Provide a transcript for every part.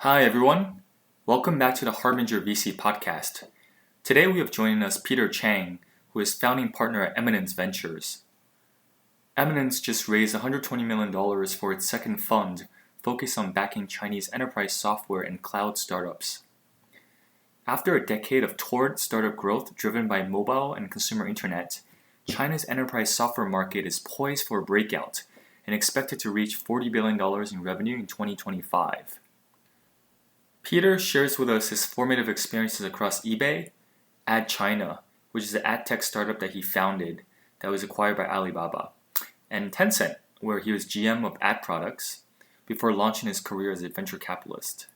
Hi, everyone. Welcome back to the Harbinger VC podcast. Today we have joining us Peter Cheng, who is founding partner at Eminence Ventures. Eminence just raised $120 million for its second fund, focused on backing Chinese enterprise software and cloud startups. After a decade of torrid startup growth driven by mobile and consumer internet, China's enterprise software market is poised for a breakout and expected to reach $40 billion in revenue in 2025. Peter shares with us his formative experiences across eBay, AdChina, which is the ad tech startup that he founded that was acquired by Alibaba, and Tencent, where he was GM of ad products before launching his career as a venture capitalist.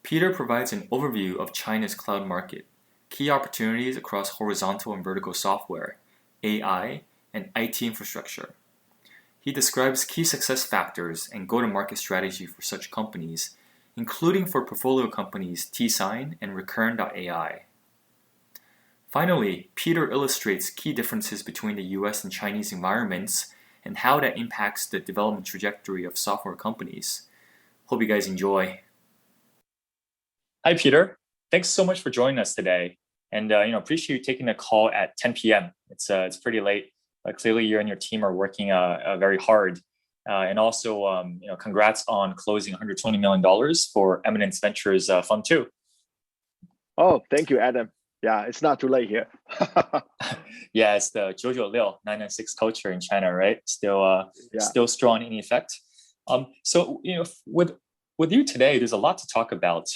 Peter provides an overview of China's cloud market, key opportunities across horizontal and vertical software, AI, and IT infrastructure. He describes key success factors and go-to-market strategy for such companies, including for portfolio companies T-Sign and Recurrent.ai. Finally, Peter illustrates key differences between the US and Chinese environments and how that impacts the development trajectory of software companies. Hope you guys enjoy. Hi, Peter. Thanks so much for joining us today. And appreciate you taking the call at 10 p.m. It's pretty late. Clearly, you and your team are working very hard. And also, congrats on closing $120 million for Eminence Ventures Fund 2. Oh, thank you, Adam. Yeah, it's not too late here. Yeah, it's the 996 culture in China, right? Still strong in effect. So, with you today, there's a lot to talk about.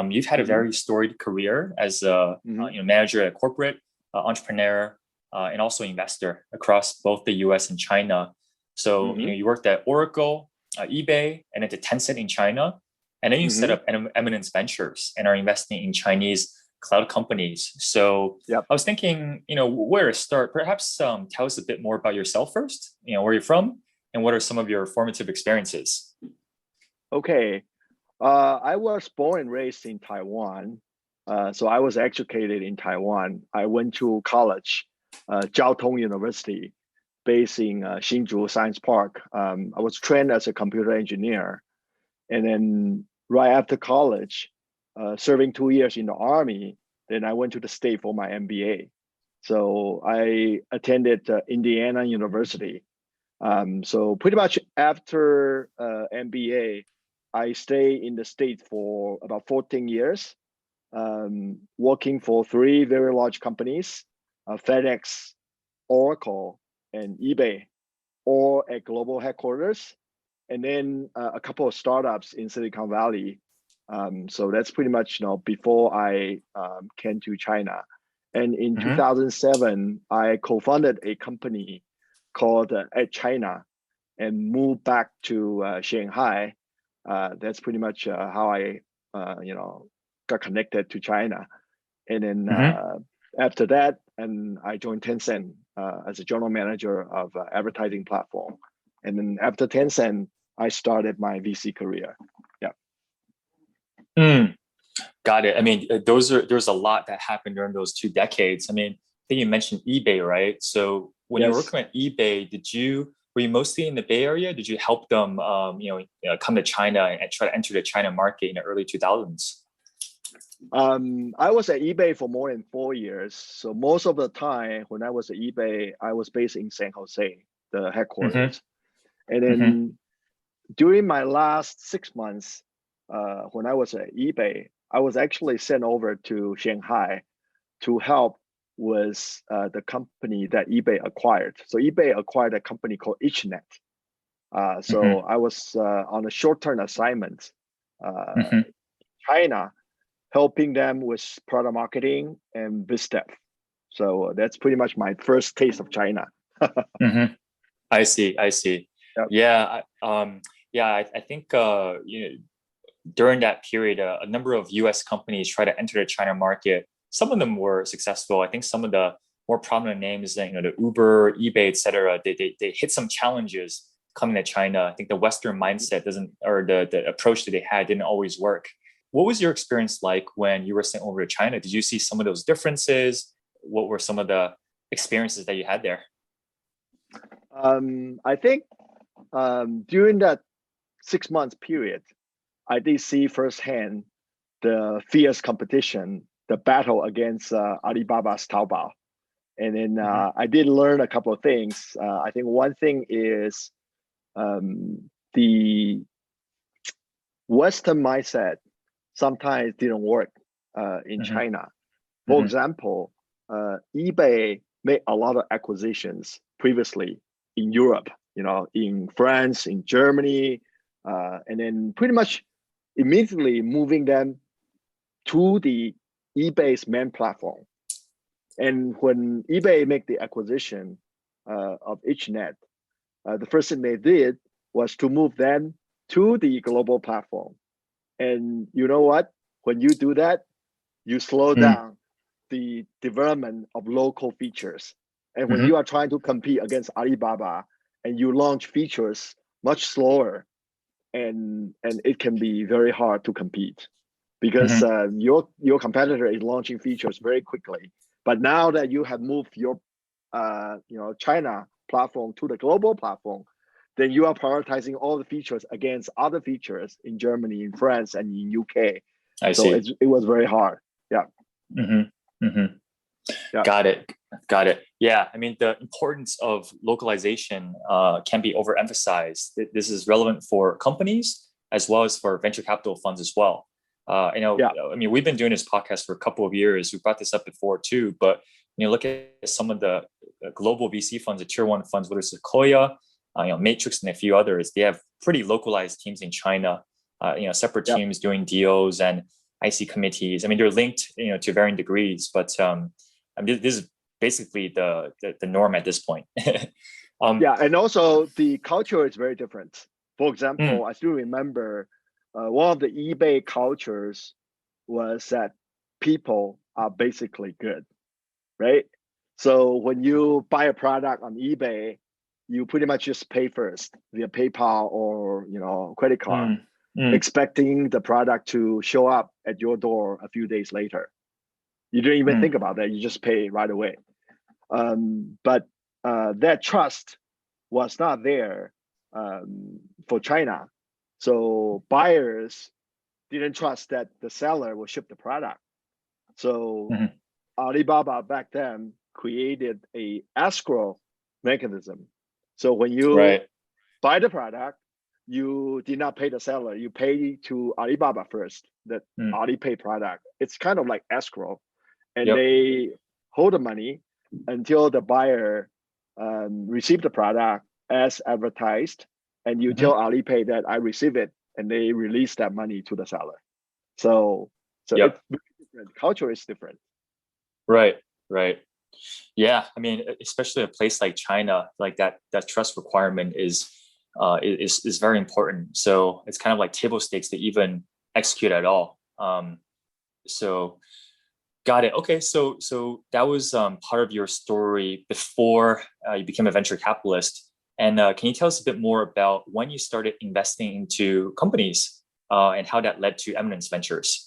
You've had a very storied career as a manager at a corporate, entrepreneur, and also investor across both the US and China. So you worked at Oracle, eBay, and at Tencent in China, and then you set up Eminence Ventures and are investing in Chinese cloud companies. So I was thinking, where to start? Perhaps tell us a bit more about yourself first. Where you're from, and what are some of your formative experiences? Okay, I was born and raised in Taiwan, so I was educated in Taiwan. I went to college, Jiao Tong University, based in Hsinchu Science Park. I was trained as a computer engineer. And then right after college, serving 2 years in the Army, then I went to the state for my MBA. So I attended Indiana University. So pretty much after MBA, I stayed in the state for about 14 years, working for 3 very large companies, FedEx, Oracle, and eBay, all at global headquarters, and then a couple of startups in Silicon Valley. So that's pretty much before I came to China. And in 2007, I co-founded a company called AdChina and moved back to Shanghai. That's pretty much how I got connected to China. And then after that, and I joined Tencent as a general manager of advertising platform. And then after Tencent, I started my VC career. Yeah. Got it. I mean, there's a lot that happened during those 2 decades. I mean, I think you mentioned eBay, right? So when you were working at eBay, were you mostly in the Bay Area? Did you help them, come to China and try to enter the China market in the early 2000s? I was at eBay for more than 4 years. So most of the time when I was at eBay, I was based in San Jose, the headquarters. And then during my last 6 months, when I was at eBay, I was actually sent over to Shanghai to help with the company that eBay acquired. So eBay acquired a company called Ichnet. So I was on a short-term assignment in China, helping them with product marketing and biz dev. So that's pretty much my first taste of China. I see. Yep. Yeah. I think during that period, a number of U.S. companies tried to enter the China market. Some of them were successful. I think some of the more prominent names, the Uber, eBay, et cetera, they hit some challenges coming to China. I think the Western mindset the approach that they had didn't always work. What was your experience like when you were sent over to China? Did you see some of those differences? What were some of the experiences that you had there? I think during that 6 months period, I did see firsthand the fierce competition, the battle against Alibaba's Taobao. And then I did learn a couple of things. I think one thing is the Western mindset sometimes didn't work in China. For example, eBay made a lot of acquisitions previously in Europe, in France, in Germany, and then pretty much immediately moving them to the eBay's main platform. And when eBay made the acquisition of IchNet, the first thing they did was to move them to the global platform. And you know what? When you do that, you slow down the development of local features. And when you are trying to compete against Alibaba and you launch features much slower, and it can be very hard to compete because your competitor is launching features very quickly. But now that you have moved your China platform to the global platform, then you are prioritizing all the features against other features in Germany, in France, and in UK. I so see. it was very hard. Yeah. Yeah. Got it. Yeah. I mean, the importance of localization can be overemphasized. This is relevant for companies as well as for venture capital funds as well. I mean, we've been doing this podcast for a couple of years. We brought this up before too, but look at some of the global VC funds, the tier one funds, whether it's Sequoia, Matrix, and a few others. They have pretty localized teams in China. Separate teams doing deals and IC committees. I mean, they're linked, to varying degrees, but this is basically the norm at this point. And also the culture is very different. For example, I still remember one of the eBay cultures was that people are basically good, right? So when you buy a product on eBay, you pretty much just pay first via PayPal or credit card, expecting the product to show up at your door a few days later. You don't even think about that. You just pay right away. But that trust was not there for China. So buyers didn't trust that the seller will ship the product. So Alibaba back then created a escrow mechanism. So when you buy the product, you did not pay the seller. You pay to Alibaba first, that Alipay product. It's kind of like escrow. And they hold the money until the buyer receive the product as advertised, and you tell Alipay that I receive it, and they release that money to the seller. So it's very different. Culture is different. Right. Yeah, I mean, especially a place like China, like that trust requirement is very important. So it's kind of like table stakes to even execute at all. So got it. Okay, so that was part of your story before you became a venture capitalist. And can you tell us a bit more about when you started investing into companies and how that led to Eminence Ventures?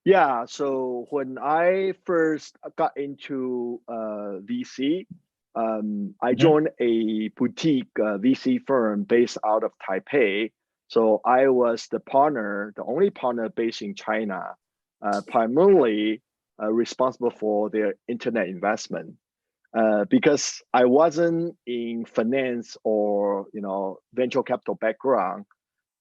Yeah, so when I first got into VC, I joined a boutique VC firm based out of Taipei. So I was the only partner based in China, primarily responsible for their internet investment. Because I wasn't in finance or venture capital background,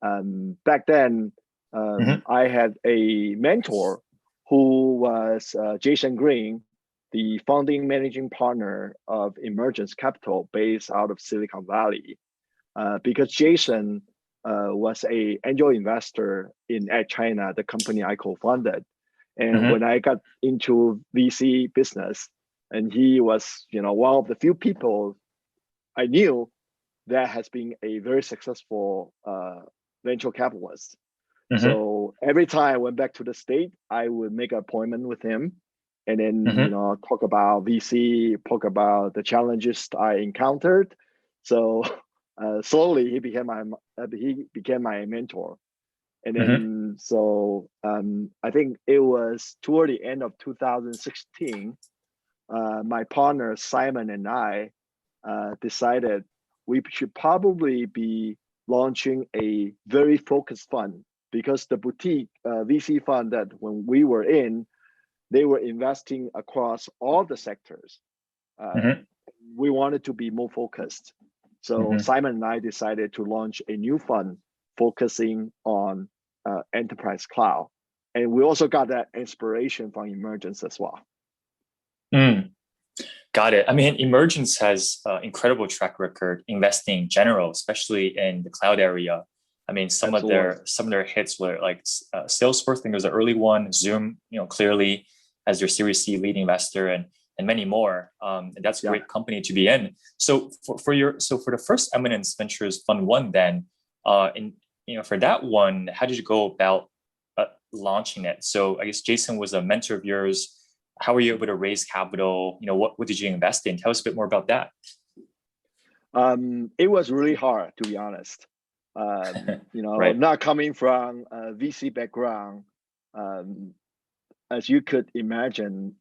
back then I had a mentor who was Jason Green, the founding managing partner of Emergence Capital based out of Silicon Valley. Because Jason was an angel investor in AdChina, the company I co-founded. And when I got into VC business, and he was one of the few people I knew that has been a very successful venture capitalist. So every time I went back to the state, I would make an appointment with him, and then talk about VC, talk about the challenges I encountered. So slowly he became my mentor, and then so I think it was toward the end of 2016. My partner Simon and I decided we should probably be launching a very focused fund because the boutique VC fund that when we were in, they were investing across all the sectors. Mm-hmm. We wanted to be more focused. So Mm-hmm. Simon and I decided to launch a new fund focusing on enterprise cloud. And we also got that inspiration from Emergence as well. Mm. Got it. I mean, Emergence has incredible track record investing in general, especially in the cloud area. I mean, some of their hits were like Salesforce, I think was the early one, Zoom, clearly as your Series C lead investor, and many more. And that's a great company to be in. So for the first Eminence Ventures Fund One, then, for that one, how did you go about launching it? So I guess Jason was a mentor of yours. How were you able to raise capital? What did you invest in? Tell us a bit more about that. It was really hard, to be honest. Right. Not coming from a VC background, as you could imagine,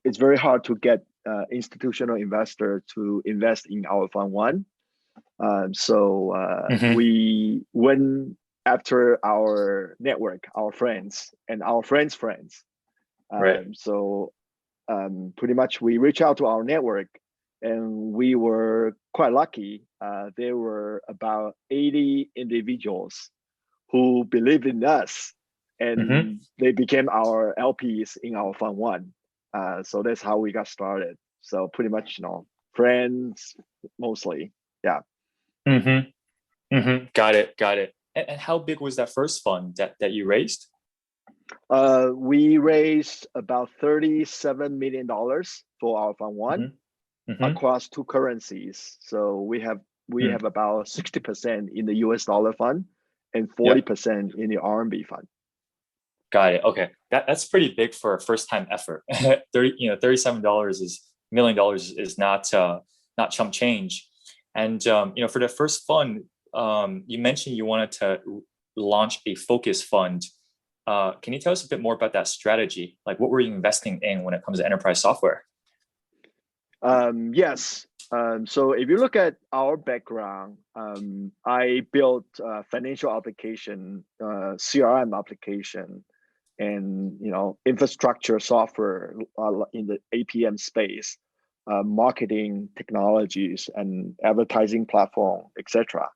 it's very hard to get institutional investor to invest in our fund one. Mm-hmm. We went after our network, our friends, and our friends' friends. Right. Pretty much we reached out to our network, and we were quite lucky. There were about 80 individuals who believed in us, and Mm-hmm. they became our LPs in our fund one. So that's how we got started. So pretty much, friends mostly. Yeah. Mm-hmm. Mm-hmm. Got it. And how big was that first fund that you raised? We raised about $37 million for our fund one. Mm-hmm. Across two currencies. So we have about 60% in the US dollar fund and 40% in the RMB fund. Got it. Okay. That's pretty big for a first time effort. $37 is $1 million is not chump change. And for the first fund, you mentioned you wanted to launch a focus fund. Can you tell us a bit more about that strategy? Like, what were you investing in when it comes to enterprise software? Yes. So if you look at our background, I built a financial application, CRM application, and infrastructure software in the APM space, marketing technologies and advertising platform, etc.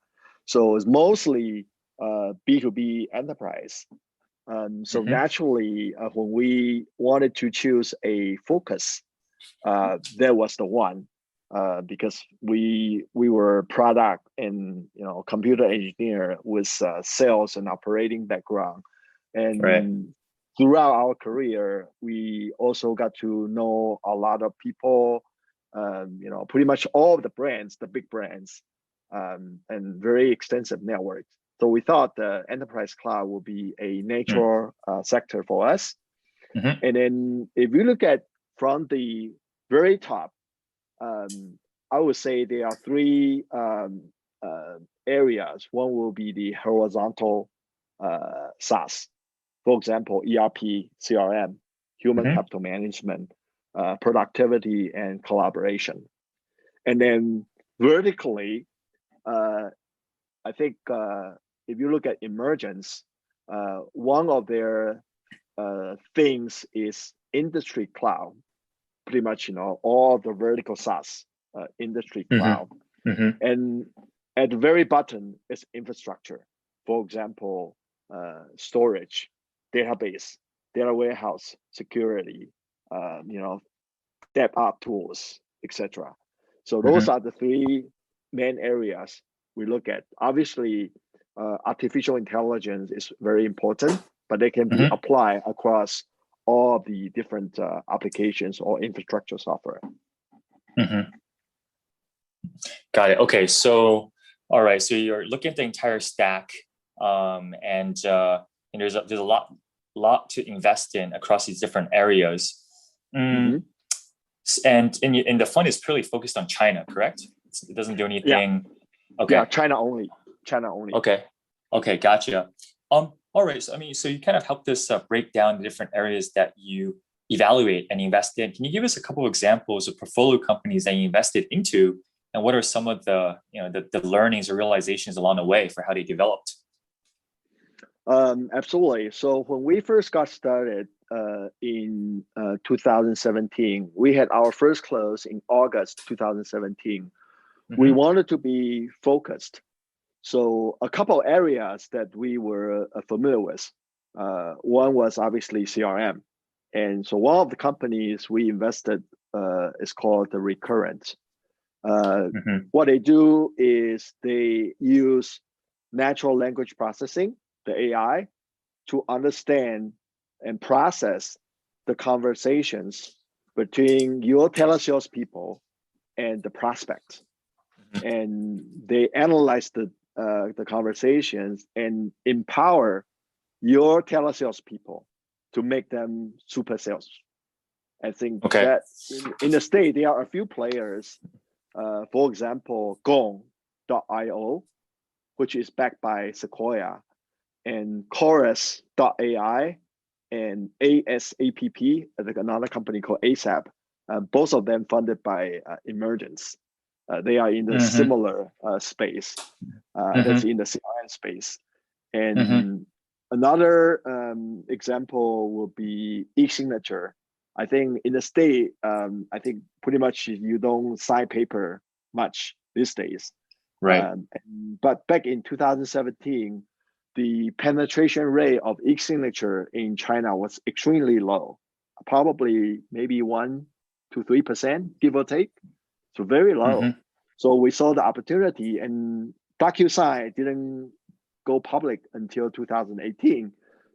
So it's mostly B2B enterprise. So naturally, when we wanted to choose a focus, that was the one, because we were product and computer engineer with sales and operating background, and Right. throughout our career we also got to know a lot of people, pretty much all of the brands, the big brands, and very extensive networks. So we thought the enterprise cloud will be a natural sector for us. Mm-hmm. And then if you look at from the very top, I would say there are three areas. One will be the horizontal SaaS, for example, ERP, CRM, human capital management, productivity, and collaboration. And then vertically, I think if you look at Emergence, one of their things is industry cloud. Pretty much, all the vertical SaaS industry cloud. And at the very bottom is infrastructure. For example, storage, database, data warehouse, security, DevOps tools, etc. So those are the three main areas we look at. Obviously, artificial intelligence is very important, but they can be applied across all the different applications or infrastructure software. Got it. Okay, so all right, so you're looking at the entire stack, and there's a lot to invest in across these different areas. And the fund is purely focused on China, correct? It doesn't do anything. Yeah. Okay. Yeah, China only. Okay, gotcha. All right, so you kind of helped us break down the different areas that you evaluate and invest in. Can you give us a couple of examples of portfolio companies that you invested into, and what are some of the the learnings or realizations along the way for how they developed? Absolutely. So when we first got started in 2017, we had our first close in August 2017. We wanted to be focused. So a couple areas that we were familiar with. One was obviously CRM. And so one of the companies we invested is called the Recurrent. What they do is they use natural language processing, the AI, to understand and process the conversations between your telesales people and the prospect. And they analyze the conversations and empower your telesales people to make them super sales. I think that in the state, there are a few players, for example, Gong.io, which is backed by Sequoia, and Chorus.ai, and ASAPP, another company called ASAP. Both of them funded by Emergence. They are in the similar space, that's in the CRM space. And another example will be e-signature. I think in the state, I think pretty much you don't sign paper much these days. Right. But back in 2017, the penetration rate of e-signature in China was extremely low, probably maybe 1 to 3%, give or take. So very low. So we saw the opportunity, and DocuSign didn't go public until 2018.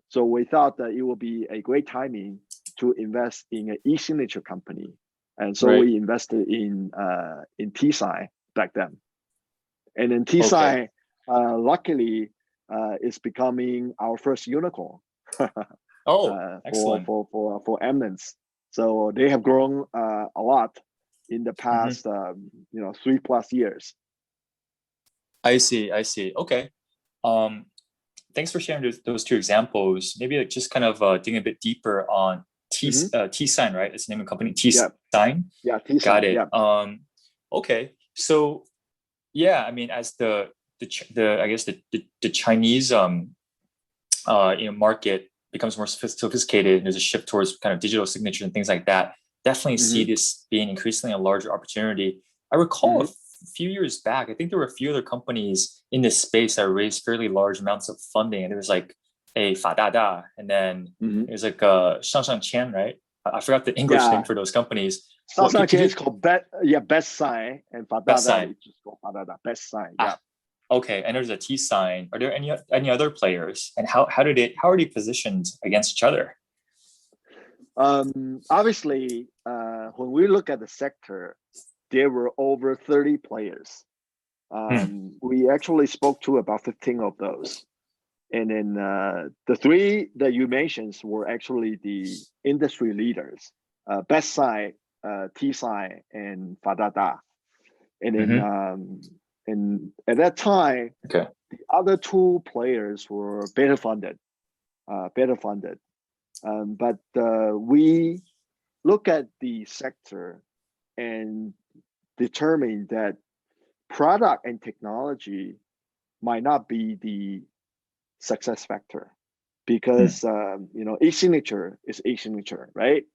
So we thought that it would be a great timing to invest in an e-signature company. And so we invested in T-Sign back then. And then T-Sign, luckily, is becoming our first unicorn. Excellent. For Eminence. So they have grown a lot in the past 3+ years. I see. Okay. Thanks for sharing those two examples. Maybe just kind of digging a bit deeper on T-Sign, right? It's the name of the company, T-Sign. Yeah, T-Sign. Got it. Yeah. Okay. So yeah, I mean, as the Chinese market becomes more sophisticated, and there's a shift towards kind of digital signatures and things like that. Definitely see this being increasingly a larger opportunity. I recall a few years back, I think there were a few other companies in this space that raised fairly large amounts of funding, and there was like a Fadada, and then there's like Cheng, right? I forgot the English name for those companies. Cheng is called Best Sign, and Fadada is just called Fadada. Best Sign. Yeah. Okay, and there's a T-Sign. Are there any other players, and how are they positioned against each other? Obviously, when we look at the sector, there were over 30 players. We actually spoke to about 15 of those. And then the three that you mentioned were actually the industry leaders, Best Sign, T-Sign, and Fadada. And then and at that time, the other two players were better funded. But we look at the sector and determine that product and technology might not be the success factor, because e-signature is e-signature, right?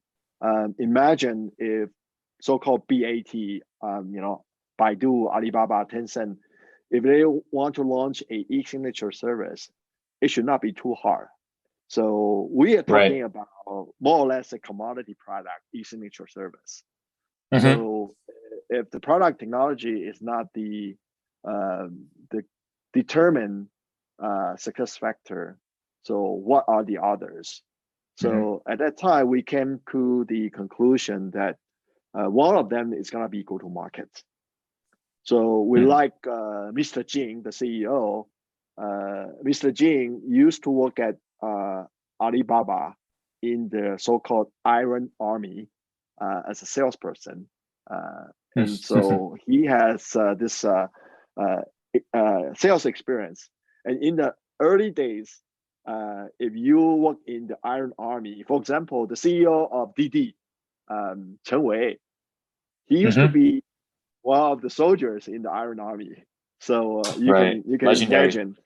Imagine if so-called BAT, Baidu, Alibaba, Tencent, if they want to launch a e-signature service, it should not be too hard. So we are talking about more or less a commodity product, e-signature service. So if the product technology is not the determined success factor, so what are the others? So at that time, we came to the conclusion that one of them is going to be go-to-market. So we like Mr. Jing, the CEO. Mr. Jing used to work at Alibaba in the so-called Iron Army as a salesperson. And so he has this sales experience. And in the early days, if you work in the Iron Army, for example, the CEO of Didi, Cheng, he used to be one of the soldiers in the Iron Army. So Right. you can Legendary. imagine,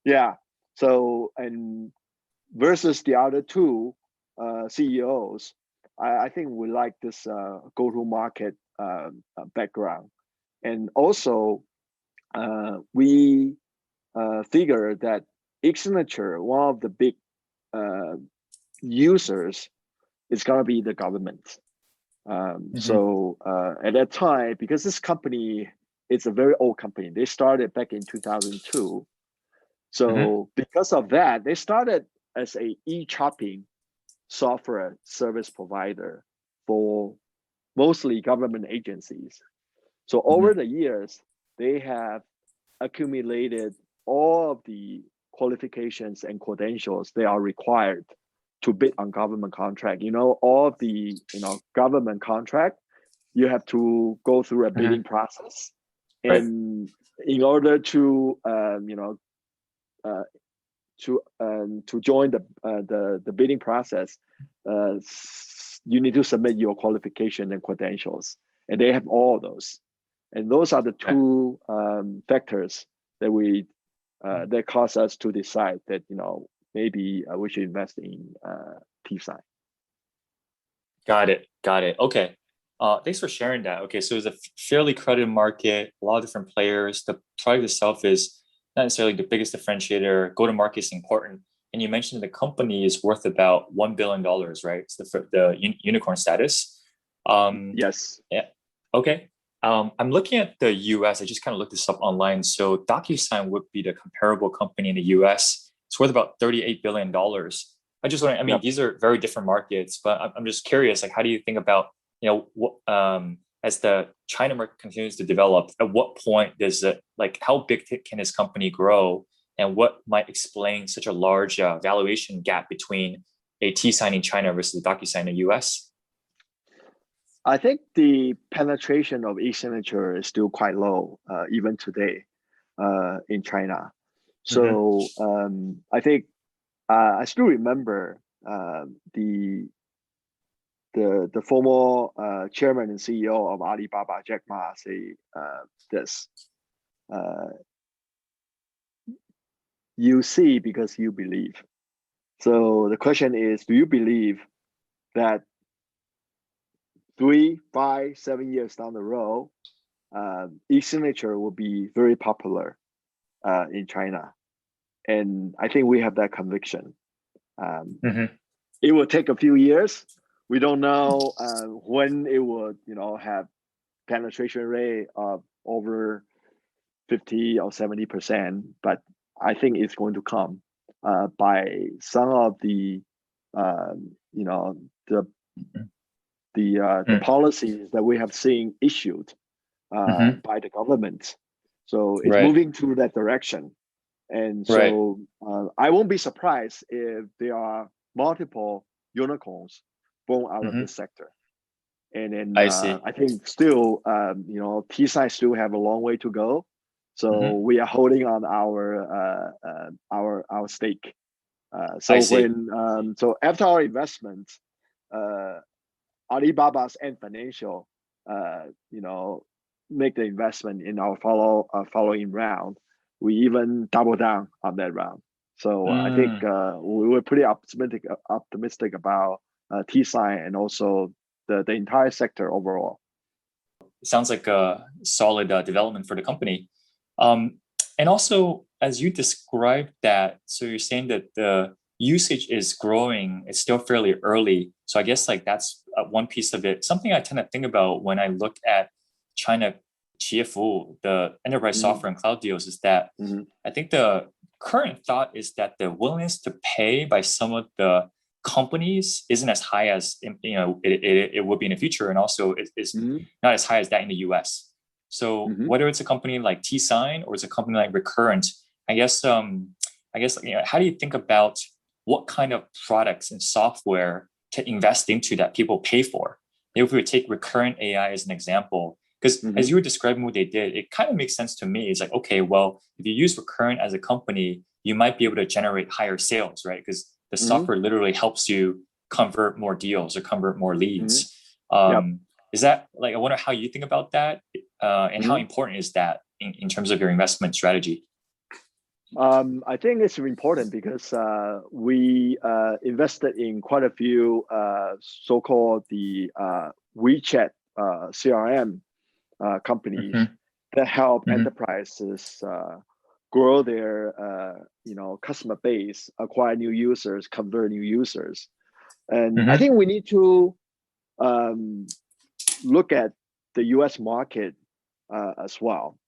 yeah. So and versus the other two CEOs, I think we like this go-to-market background, and also we figure that e-signature, one of the big uh, users, is gonna be the government. Mm-hmm. At that time, because this company is a very old company, they started back in 2002. Mm-hmm. So because of that, they started as a e-shopping software service provider for mostly government agencies. So Mm-hmm. over the years, they have accumulated all of the qualifications and credentials they are required to bid on government contract. All of the government contract, you have to go through a Mm-hmm. bidding process, Right. and in order to uh, to join the bidding process, uh, you need to submit your qualification and credentials, and they have all of those. And those are the Okay. two factors that we that cause us to decide that maybe we should invest in T-Sign. Got it. Got it. Okay. Thanks for sharing that. Okay, so it's a fairly crowded market, a lot of different players. The product itself is not necessarily the biggest differentiator. Go to market is important. And you mentioned the company is worth about $1 billion, right? It's the unicorn status. Yes. Yeah. Okay. I'm looking at the US. I just kind of looked this up online. So DocuSign would be the comparable company in the US. It's worth about $38 billion. I just want to, I mean, Yep. these are very different markets, but I'm just curious, like, how do you think about, as the China market continues to develop, at what point does it, like, how big can this company grow? And what might explain such a large valuation gap between a T sign in China versus a DocuSign in the US? I think the penetration of e-signature is still quite low, even today, in China. Mm-hmm. So I think I still remember the former chairman and CEO of Alibaba, Jack Ma, say this: uh, "You see because you believe." So the question is, do you believe that 3, 5, 7 years down the road, e-signature will be very popular in China? And I think we have that conviction. Um, Mm-hmm. it will take a few years. We don't know when it will, have penetration rate of over 50 or 70%, but I think it's going to come by some of the, you know, the the policies that we have seen issued Mm-hmm. by the government. So it's Right. moving to that direction. And Right. so I won't be surprised if there are multiple unicorns born out of Mm-hmm. this sector. And then I see. I think still, T-Side still have a long way to go. So Mm-hmm. we are holding on our stake. I So see. so after our investment, uh, Alibaba's and Financial, uh, you know, make the investment in our following round. We even double down on that round. So I think Mm. we were pretty optimistic about T-Sign and also the entire sector overall. It sounds like a solid development for the company. Um, and also, as you described that, so you're saying that the usage is growing, it's still fairly early. So I guess like that's one piece of it. Something I tend to think about when I look at China GFU, the enterprise Mm-hmm. software and cloud deals, is that Mm-hmm. I think the current thought is that the willingness to pay by some of the companies isn't as high as it would be in the future, and also it is Mm-hmm. not as high as that in the US. So Mm-hmm. whether it's a company like T Sign or it's a company like Recurrent, I guess how do you think about what kind of products and software to invest into that people pay for? If we would take Recurrent AI as an example, because Mm-hmm. as you were describing what they did, it kind of makes sense to me. It's like, okay, well, if you use Recurrent as a company, you might be able to generate higher sales, right? Because the Mm-hmm. software literally helps you convert more deals or convert more Mm-hmm. leads. Yep. Is that like, I wonder how you think about that. and how important is that in terms of your investment strategy? I think it's important because we invested in quite a few so-called the WeChat CRM companies that help enterprises grow their customer base, acquire new users, convert new users. And I think we need to look at the US market as well.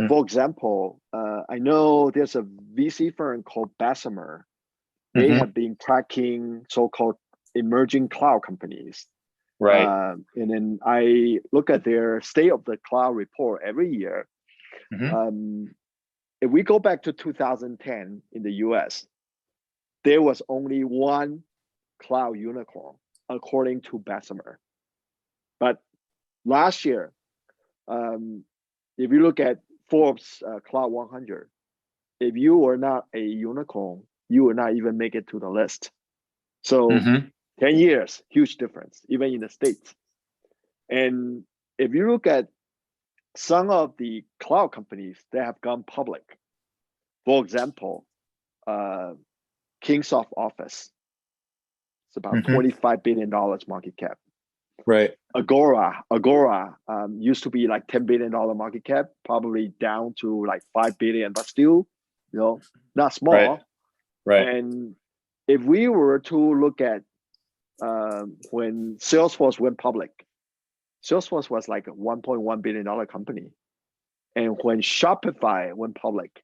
For example, I know there's a VC firm called Bessemer. They have been tracking so-called emerging cloud companies. Right. And then I look at their state of the cloud report every year. If we go back to 2010 in the US, there was only one cloud unicorn, according to Bessemer. But last year, if you look at Forbes Cloud 100, if you were not a unicorn, you would not even make it to the list. So 10 years, huge difference, even in the States. And if you look at some of the cloud companies that have gone public, for example, Kingsoft Office, it's about $25 billion market cap. Right. Agora used to be like $10 billion market cap, probably down to like 5 billion, but still, not small. Right. And if we were to look at when Salesforce went public, Salesforce was like a $1.1 billion company. And when Shopify went public,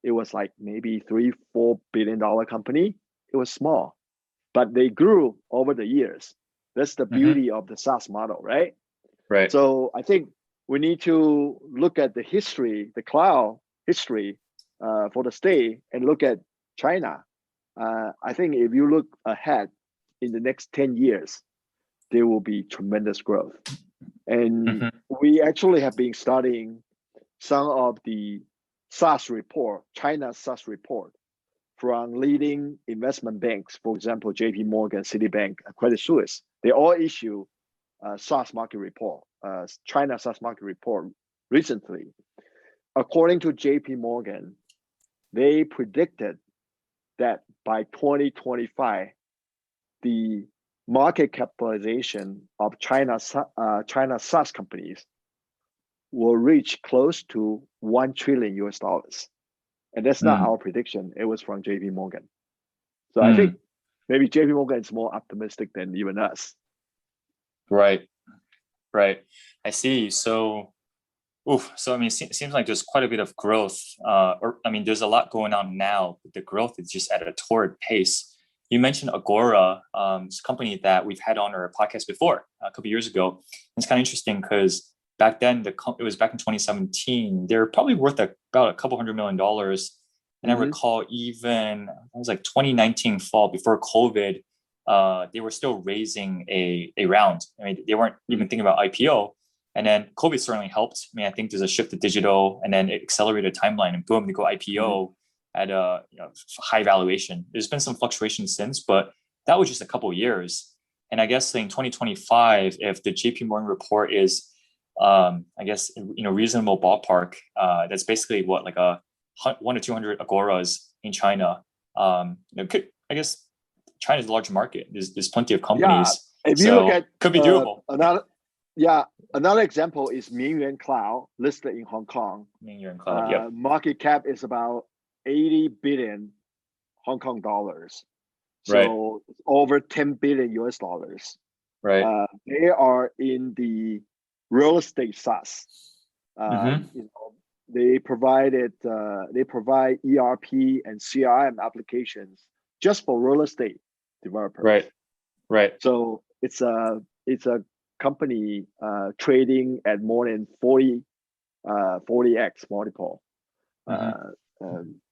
it was like maybe $3-4 billion company. It was small, but they grew over the years. That's the beauty of the SaaS model, right? Right. So I think we need to look at the history, the cloud history for the state, and look at China. I think if you look ahead in the next 10 years, there will be tremendous growth. And we actually have been studying some of the SaaS report, China's SaaS report, from leading investment banks, for example, JP Morgan, Citibank, Credit Suisse. They all issue a SaaS market report, China SaaS market report recently. According to JP Morgan, they predicted that by 2025, the market capitalization of China's SaaS companies will reach close to $1 trillion. And that's not our prediction. It was from JP Morgan. So I think maybe JP Morgan is more optimistic than even us. Right. I see. So I mean, it seems like there's quite a bit of growth. There's a lot going on now, but the growth is just at a torrid pace. You mentioned Agora, it's a company that we've had on our podcast before a couple of years ago. It's kind of interesting because back then, it was back in 2017. They're probably worth about a couple $100 million. And I recall even, it was like 2019 fall before COVID, they were still raising a round. I mean, they weren't even thinking about IPO. And then COVID certainly helped. I mean, I think there's a shift to digital, and then it accelerated timeline, and boom, they go IPO at a high valuation. There's been some fluctuation since, but that was just a couple of years. And I guess in 2025, if the JP Morgan report is reasonable ballpark, that's basically what, like a 1 to 200 agoras in China. I guess China's a large market. There's plenty of companies. Yeah, if you look at could be doable. Another example is Mingyuan Cloud, listed in Hong Kong. Mingyuan Cloud, market cap is about 80 billion Hong Kong dollars. So it's over 10 billion US dollars. Right. They are in the real estate SaaS. They provide ERP and CRM applications just for real estate developers. Right. So it's a company trading at more than 40x multiple.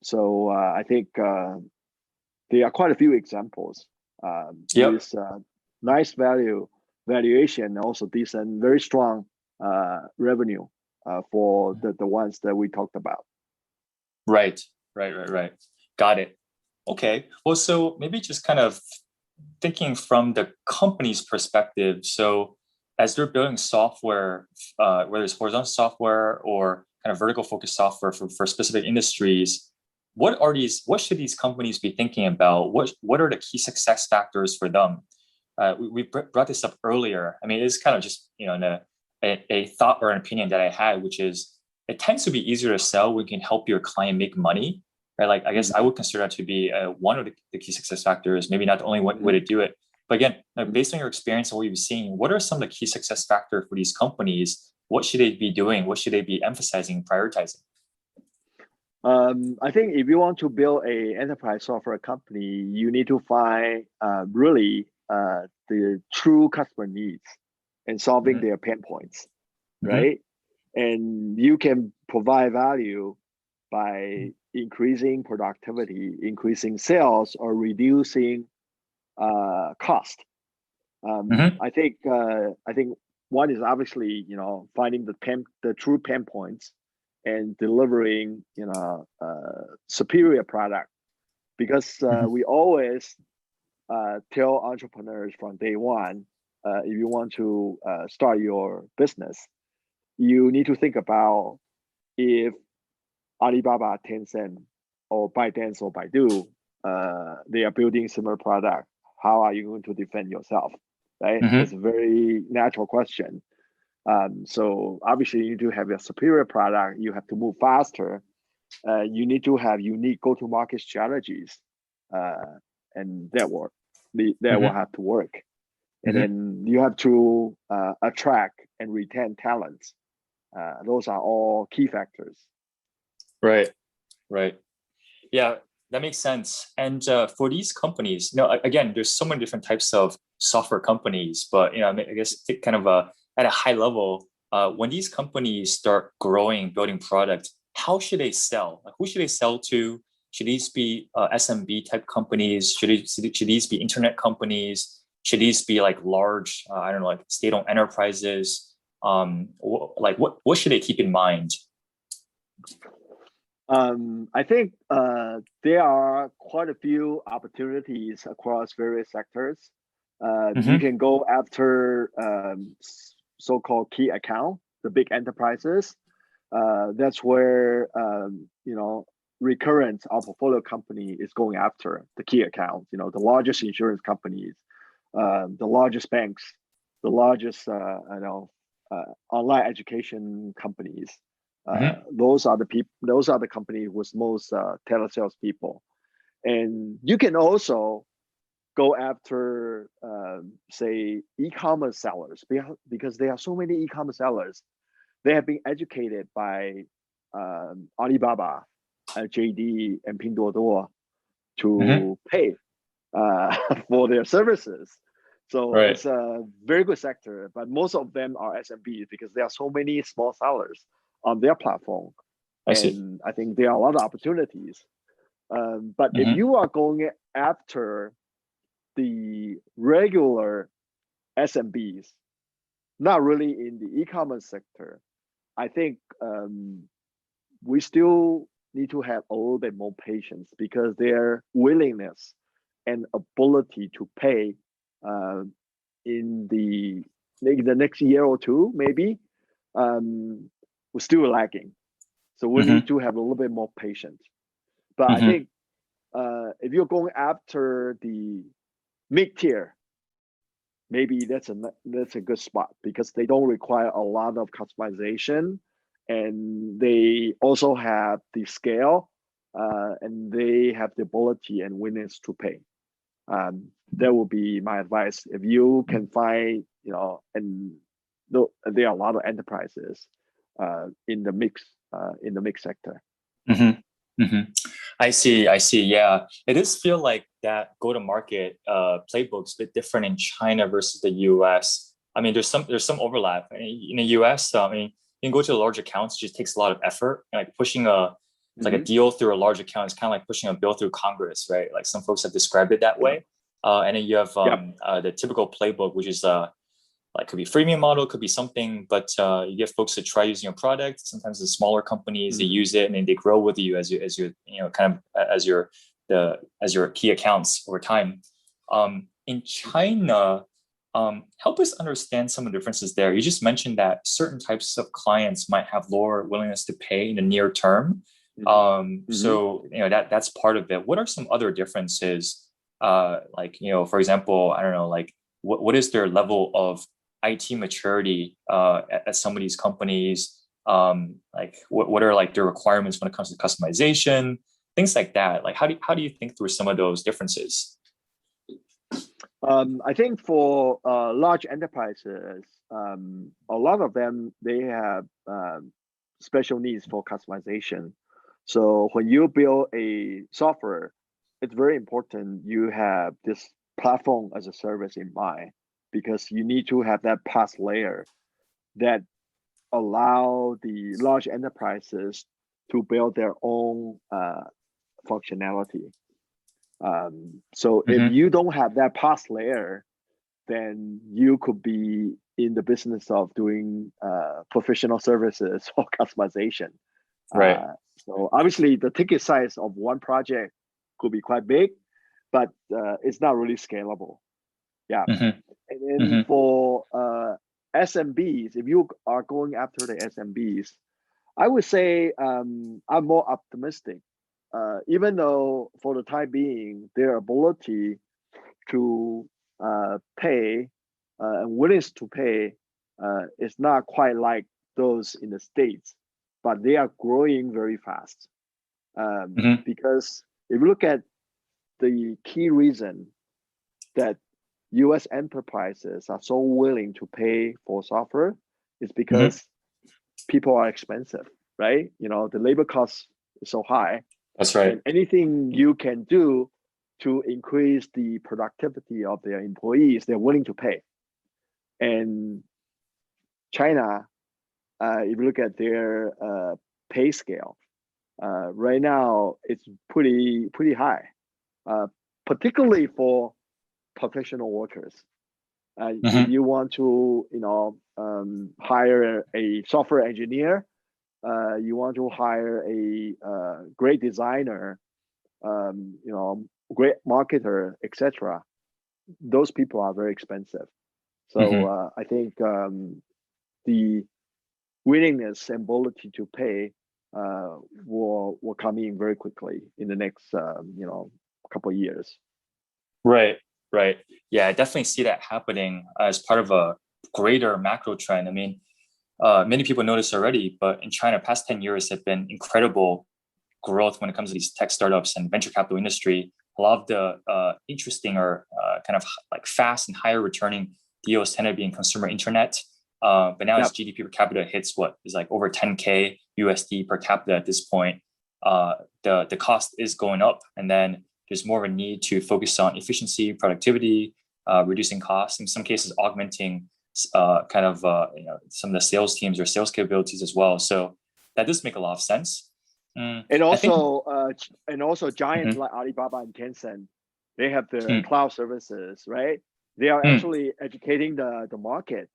So I think there are quite a few examples. With nice valuation, and also decent, very strong revenue for the ones that we talked about. Right. Got it. Okay. Well, so maybe just kind of thinking from the company's perspective. So as they're building software, whether it's horizontal software or kind of vertical focused software for specific industries, what should these companies be thinking about? What are the key success factors for them? We brought this up earlier. I mean, it's kind of just, a thought or an opinion that I had, which is it tends to be easier to sell when you can help your client make money, right? Like, I guess I would consider that to be one of the key success factors, maybe not the only way to do it. But again, based on your experience and what you've seen, what are some of the key success factors for these companies? What should they be doing? What should they be emphasizing, prioritizing? I think if you want to build a enterprise software company, you need to find really the true customer needs and solving Mm-hmm. their pain points, Mm-hmm. right? And you can provide value by increasing productivity, increasing sales, or reducing cost. Mm-hmm. I think one is obviously finding the true pain points and delivering superior product because Mm-hmm. we always tell entrepreneurs from day one, if you want to start your business, you need to think about if Alibaba, Tencent, or ByteDance or Baidu, they are building similar product. How are you going to defend yourself? Right? That's Mm-hmm. a very natural question. So obviously, you need to have a superior product. You have to move faster. You need to have unique go-to-market strategies, and that will Mm-hmm. have to work. And Mm-hmm. then you have to attract and retain talents. Those are all key factors. Right. Right. Yeah, that makes sense. And for these companies, again, there's so many different types of software companies, but I guess kind of at a high level, when these companies start growing, building product, how should they sell? Like, who should they sell to? Should these be SMB type companies? Should these be internet companies? Should these be like large, I don't know, like state-owned enterprises? Like what should they keep in mind? I think there are quite a few opportunities across various sectors. You Mm-hmm. can go after so-called key account, the big enterprises. That's where Recurrent, our portfolio company, is going after the key accounts. The largest insurance companies, the largest banks, the largest online education companies. Mm-hmm. Those are the people. Those are the companies with most telesales people, and you can also go after, say, e-commerce sellers because there are so many e-commerce sellers. They have been educated by Alibaba, JD, and Pinduoduo Mm-hmm. to pay for their services. So Right. it's a very good sector, but most of them are SMBs because there are so many small sellers on their platform. I see. And I think there are a lot of opportunities. But if Mm-hmm. you are going after the regular SMBs, not really in the e-commerce sector, I think we still need to have a little bit more patience because their willingness and ability to pay uh, in the next year or two, maybe, we're still lagging. So we need Mm-hmm. to have a little bit more patience. But I Mm-hmm. think if you're going after the mid tier, maybe that's a good spot because they don't require a lot of customization, and they also have the scale, and they have the ability and willingness to pay. That would be my advice. If you can find, and there are a lot of enterprises in the mix sector. Mm-hmm. Mm-hmm. I see. I see. Yeah, it does feel like that go-to-market playbook's a bit different in China versus the US. I mean, there's some overlap in the US. I mean, you can go to the large accounts; it just takes a lot of effort. Like pushing it's like a Mm-hmm. deal through a large account. It's kind of like pushing a bill through Congress, right? Like some folks have described it that Yep. way. And then you have Yep. the typical playbook, which is like could be freemium model, could be something, but you get folks to try using your product. Sometimes the smaller companies they Mm-hmm. use it and then they grow with you as you kind of as your key accounts over time. In China, Help us understand some of the differences there. You just mentioned that certain types of clients might have lower willingness to pay in the near term. Mm-hmm. So that's part of it. What are some other differences? Like for example, I don't know, like what is their level of IT maturity at some of these companies? Like what are like their requirements when it comes to customization, things like that. Like how do you think through some of those differences? I think for large enterprises, a lot of them they have special needs for customization. So when you build a software, it's very important you have this platform as a service in mind because you need to have that PaaS layer that allow the large enterprises to build their own functionality. So if Mm-hmm. you don't have that PaaS layer, then you could be in the business of doing professional services or customization. Right. So obviously, the ticket size of one project could be quite big, but it's not really scalable. Yeah. Mm-hmm. And then Mm-hmm. for SMBs, if you are going after the SMBs, I would say I'm more optimistic. Even though for the time being, their ability to pay and willingness to pay is not quite like those in the States, but they are growing very fast. Mm-hmm. Because if you look at the key reason that US enterprises are so willing to pay for software is Mm-hmm. because people are expensive, right? The labor cost is so high, That's right. and anything you can do to increase the productivity of their employees, they're willing to pay. And China, if you look at their pay scale, right now it's pretty high, uh, particularly for professional workers. If Mm-hmm. you want to, hire a software engineer, you want to hire a great designer, great marketer, etc. Those people are very expensive. So Mm-hmm. I think the willingness and ability to pay will come in very quickly in the next couple of years. Right, right. Yeah, I definitely see that happening as part of a greater macro trend. I mean, many people notice already, but in China, past 10 years have been incredible growth when it comes to these tech startups and venture capital industry. A lot of the interesting or kind of like fast and higher returning deals tend to be in consumer internet. But now as Yep. GDP per capita hits what is like over 10K USD per capita at this point, the cost is going up, and then there's more of a need to focus on efficiency, productivity, reducing costs, in some cases augmenting some of the sales teams or sales capabilities as well. So that does make a lot of sense. And I think. also giants Mhm. like Alibaba and Tencent, they have their Mm, cloud services, right? They are mm, actually educating the market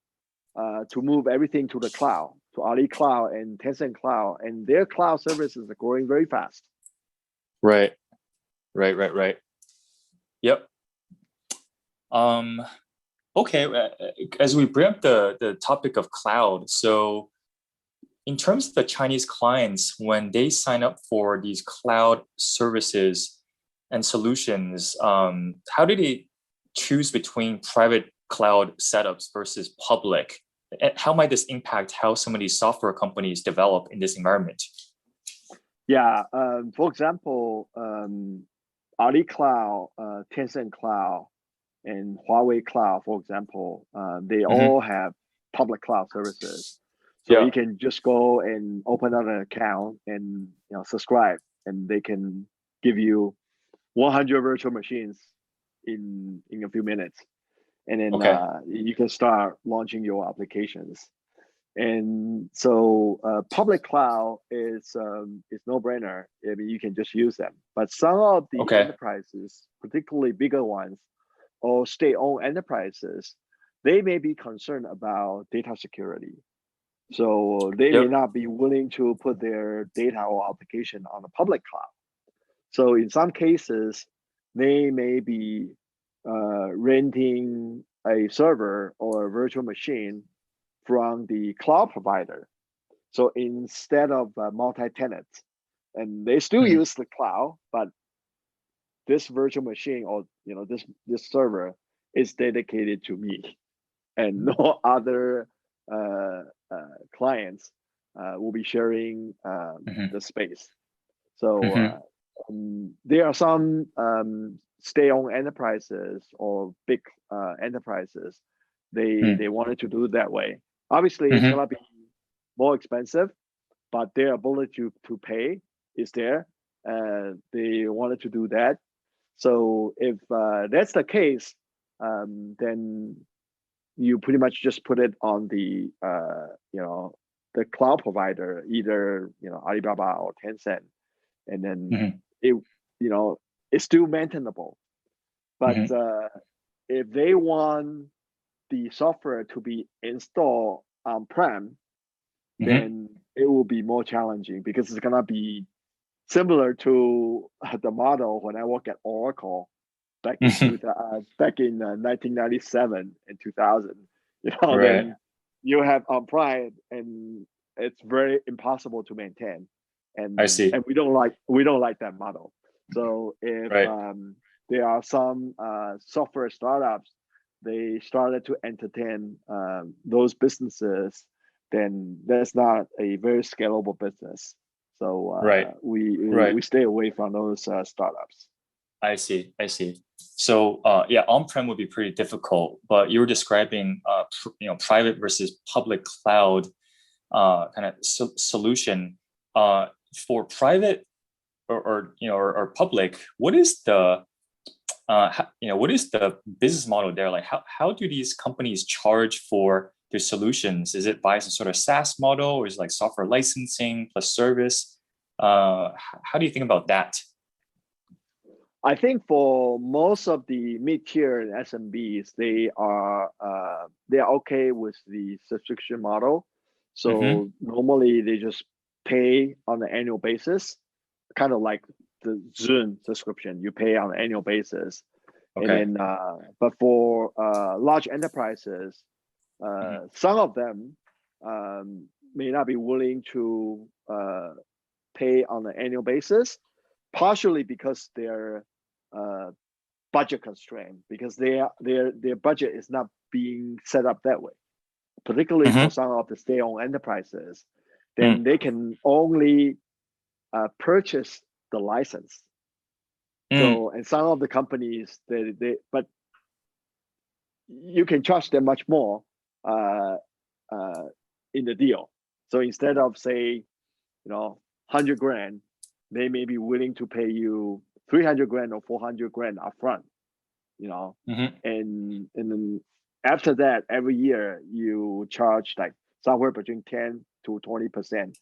to move everything to the cloud, to Ali Cloud and Tencent Cloud, and their cloud services are growing very fast. right, right. Yep. Um, okay. As we bring up the topic of cloud, so in terms of the Chinese clients, when they sign up for these cloud services and solutions, how do they choose between private cloud setups versus public? And how might this impact how some of these software companies develop in this environment? Yeah. For example, Ali Cloud, Tencent Cloud, and Huawei Cloud, for example, they Hmm. all have public cloud services. So Yeah. you can just go and open up an account and subscribe, and they can give you 100 virtual machines in a few minutes, and then Okay. you can start launching your applications. And so public cloud is no brainer. I mean, you can just use them. But some of the Okay. enterprises, particularly bigger ones or state-owned enterprises, they may be concerned about data security. So they may Yep. not be willing to put their data or application on the public cloud. So in some cases, they may be renting a server or a virtual machine from the cloud provider. So instead of multi-tenant, and they still Mhm. use the cloud, but this virtual machine or this server is dedicated to me, and no other uh, clients will be sharing Mhm. the space. So Mhm. there are some stay-on enterprises or big enterprises. They wanted to do it that way. Obviously, it's Mhm. gonna be more expensive, but their ability to pay is there. They wanted to do that. So if that's the case, then you pretty much just put it on the cloud provider, either Alibaba or Tencent, and then Mhm. it it's still maintainable. But Mhm. if they want the software to be installed on-prem, Mhm. then it will be more challenging because it's gonna be similar to the model when I worked at Oracle back in 1997 and 2000. Right. Then you have on-prem, and it's very impossible to maintain, I and see. we don't like that model. So if Right. there are some software startups, they started to entertain those businesses, then that's not a very scalable business. So Right. we Right. stay away from those startups. I see. I see. So, yeah, on-prem would be pretty difficult, but you were describing, private versus public cloud, kind of solution. For private or public, what is the, what is the business model there? Like, how do these companies charge for their solutions? Is it by some sort of SaaS model, or is it like software licensing plus service? How do you think about that? I think for most of the mid-tier and SMBs, they are okay with the subscription model. Mm-hmm. So normally they just pay on an annual basis, kind of like the Zoom subscription. You pay on an annual basis, and Okay. then but for large enterprises, Mm-hmm. some of them may not be willing to pay on an annual basis, partially because they're uh, budget constraint, because their budget is not being set up that way. Particularly for Mm-hmm. some of the stay-on enterprises, Mm. then they can only purchase the license. Mm. So, and some of the companies, but you can charge them much more uh, uh, in the deal. So instead of say, 100 grand, they may be willing to pay you 300 grand or 400 grand upfront. You know, Mm-hmm. and then after that, every year you charge like somewhere between 10 to 20%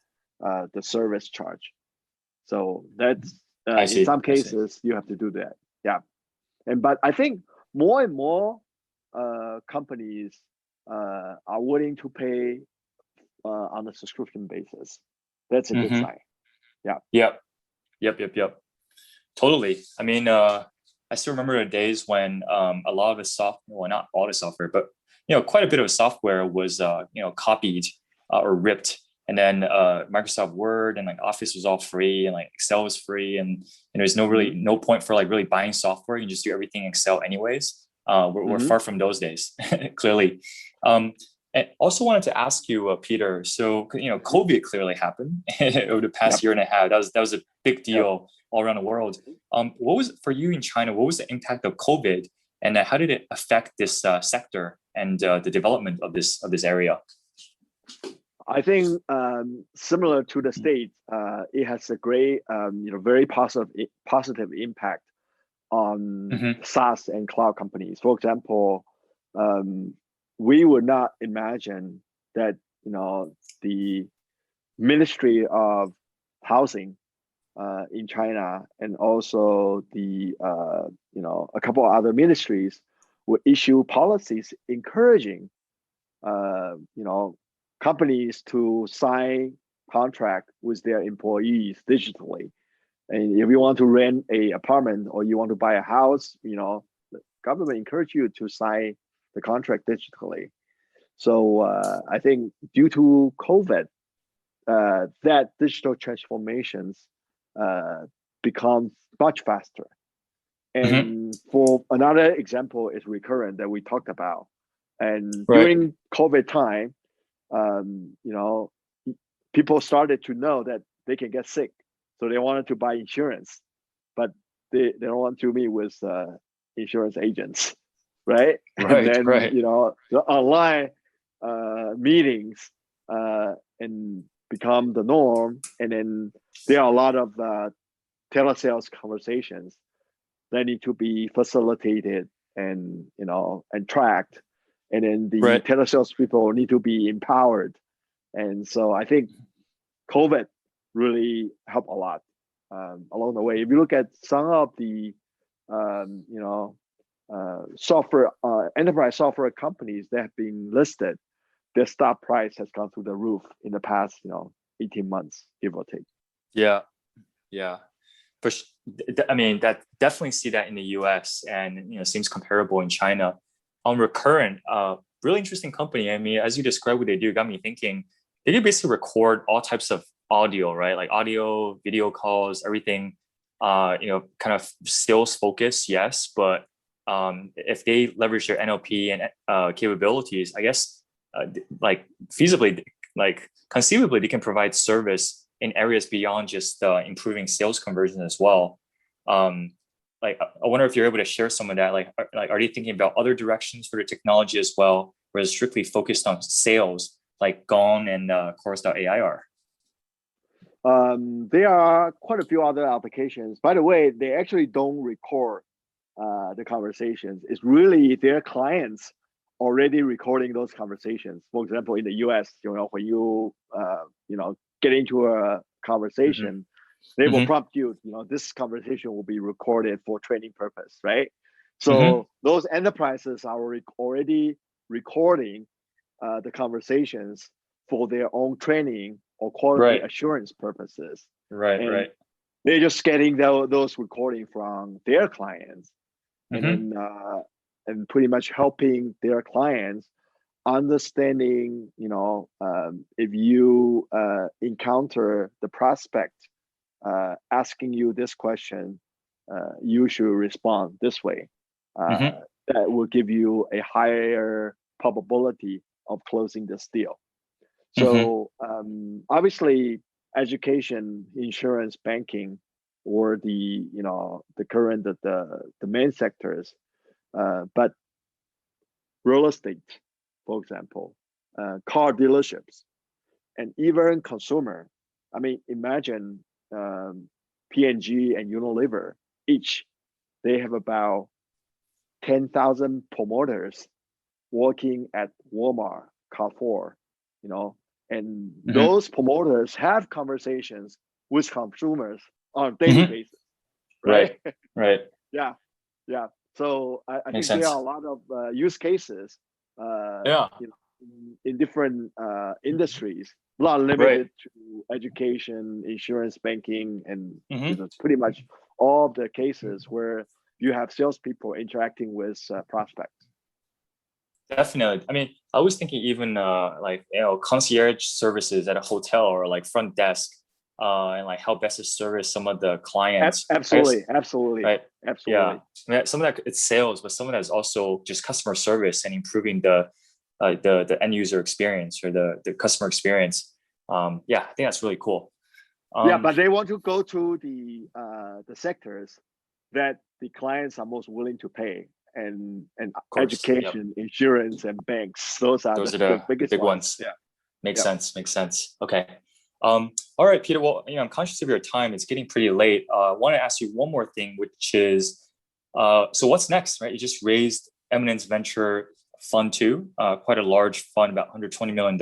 the service charge. So that's I in see. some I see. cases you have to do that. Yeah, but I think more and more companies are willing to pay on a subscription basis. That's a good Mm-hmm. sign. Yeah. Yep. Yep. Yep. Yep. Totally. I mean, I still remember the days when a lot of the software, well, not all the software, but quite a bit of software was copied or ripped, and then Microsoft Word and like Office was all free, and like Excel was free, and there's Mm-hmm. no point for like really buying software. You can just do everything in Excel anyways. We're Mm-hmm. far from those days, clearly. Um, and also wanted to ask you, Peter. So Mm-hmm. COVID clearly happened over the past Yep. year and a half. That was a big Yep. deal all around the world. What was for you in China? What was the impact of COVID, and how did it affect this sector and the development of this area? I think similar to the States, it has a great, very positive impact on Mm-hmm. SaaS and cloud companies. For example, um, we would not imagine that the Ministry of Housing in China, and also the a couple of other ministries would issue policies encouraging companies to sign contract with their employees digitally. And if you want to rent a apartment or you want to buy a house, the government encourage you to sign the contract digitally. So I think due to COVID, that digital transformations becomes much faster. And for another example is recurrent that we talked about. And during COVID time, people started to know that they can get sick. So they wanted to buy insurance, but they don't want to meet with insurance agents, right? And then, the online meetings and become the norm. And then there are a lot of telesales conversations that need to be facilitated and tracked, and then the telesales people need to be empowered. And so I think COVID really helped a lot along the way. If you look at some of the software enterprise software companies that have been listed, their stock price has gone through the roof in the past 18 months, give or take. Yeah. I mean, that definitely see that in the US, and seems comparable in China. On Recurrent, really interesting company. I mean, as you described what they do, got me thinking. They do basically record all types of audio, right? Like audio, video calls, everything. Kind of sales focus, yes, but if they leverage their NLP and capabilities, I guess, like feasibly, like conceivably, they can provide service in areas beyond just improving sales conversion as well. Like, I wonder if you're able to share some of that. Like, are they thinking about other directions for the technology as well, where it's strictly focused on sales, like Gong and Chorus.ai are? There are quite a few other applications. By the way, they actually don't record the conversations. It's really their clients already recording those conversations. For example, in the US, when you get into a conversation, they will prompt you, this conversation will be recorded for training purpose, right? So those enterprises are already recording the conversations for their own training or quality assurance purposes. Right. They're just getting those recording from their clients, and then and pretty much helping their clients understanding, if you encounter the prospect asking you this question, you should respond this way. That will give you a higher probability of closing this deal. So obviously, education, insurance, banking, or the current the main sectors, but real estate, for example, car dealerships, and even consumer. I mean, imagine P&G and Unilever each, they have about 10,000 promoters working at Walmart, Carrefour, and those promoters have conversations with consumers on a daily basis, right? Right. Yeah. So I think there are a lot of use cases in different industries, not limited to education, insurance, banking, and pretty much all of the cases where you have salespeople interacting with prospects. Definitely. I mean, I was thinking even concierge services at a hotel, or like front desk, and like how best to service some of the clients. Absolutely. Right. Yeah. I mean, some of that it's sales, but some of that is also just customer service and improving the end user experience, or the customer experience. I think that's really cool. But they want to go to the sectors that the clients are most willing to pay, and education, insurance, and banks. Those are the biggest big ones. Yeah, makes sense. Okay. All right, Peter. Well, I'm conscious of your time. It's getting pretty late. I want to ask you one more thing, which is, so what's next, right? You just raised Eminence Venture Fund 2, quite a large fund, about $120 million.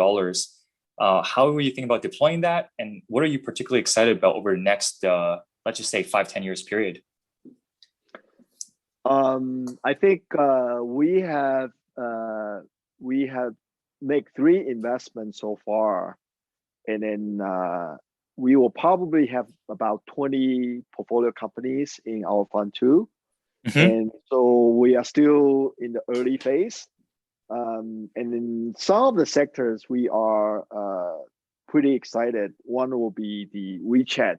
How are you thinking about deploying that? And what are you particularly excited about over the next, let's just say 5-10 years period? I think we have made 3 investments so far, and then we will probably have about 20 portfolio companies in our fund 2. And so we are still in the early phase. And in some of the sectors, we are pretty excited. One will be the WeChat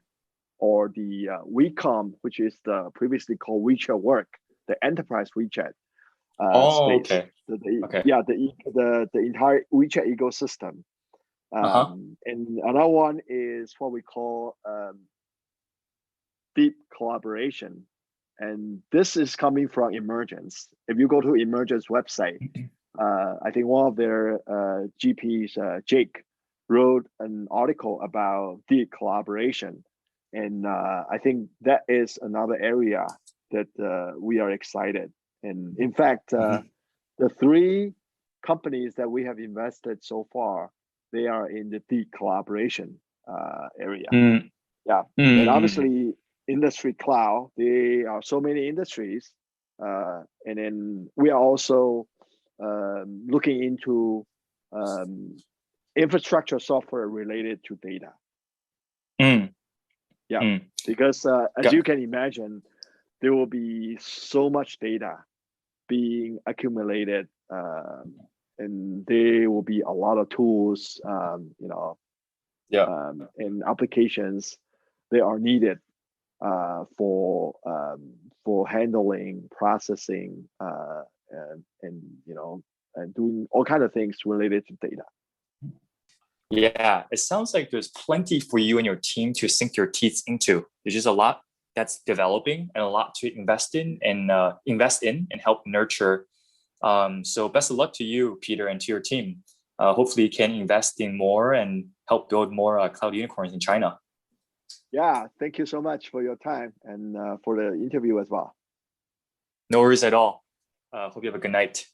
or the WeCom, which is the previously called WeChat Work, the enterprise WeChat Oh, space. okay. Okay. Yeah, the entire WeChat ecosystem. Uh-huh. And another one is what we call deep collaboration. And this is coming from Emergence. If you go to Emergence website, I think one of their GPs, Jake, wrote an article about deep collaboration. And I think that is another area that we are excited. And in fact, Mhm. the three companies that we have invested so far, they are in the deep collaboration area. Mm, Yeah, and mm, mm. obviously industry cloud. There are so many industries, and then we are also looking into um, infrastructure software related to data. Mm, Yeah, mm. because as you Got, can imagine, there will be so much data being accumulated, and there will be a lot of tools, yeah. and applications that are needed for handling, processing, and and doing all kind of things related to data. Yeah, it sounds like there's plenty for you and your team to sink your teeth into. There's just a lot that's developing and a lot to invest in and help nurture. So best of luck to you, Peter, and to your team. Hopefully, you can invest in more and help build more cloud unicorns in China. Yeah, thank you so much for your time and for the interview as well. No worries at all. Hope you have a good night.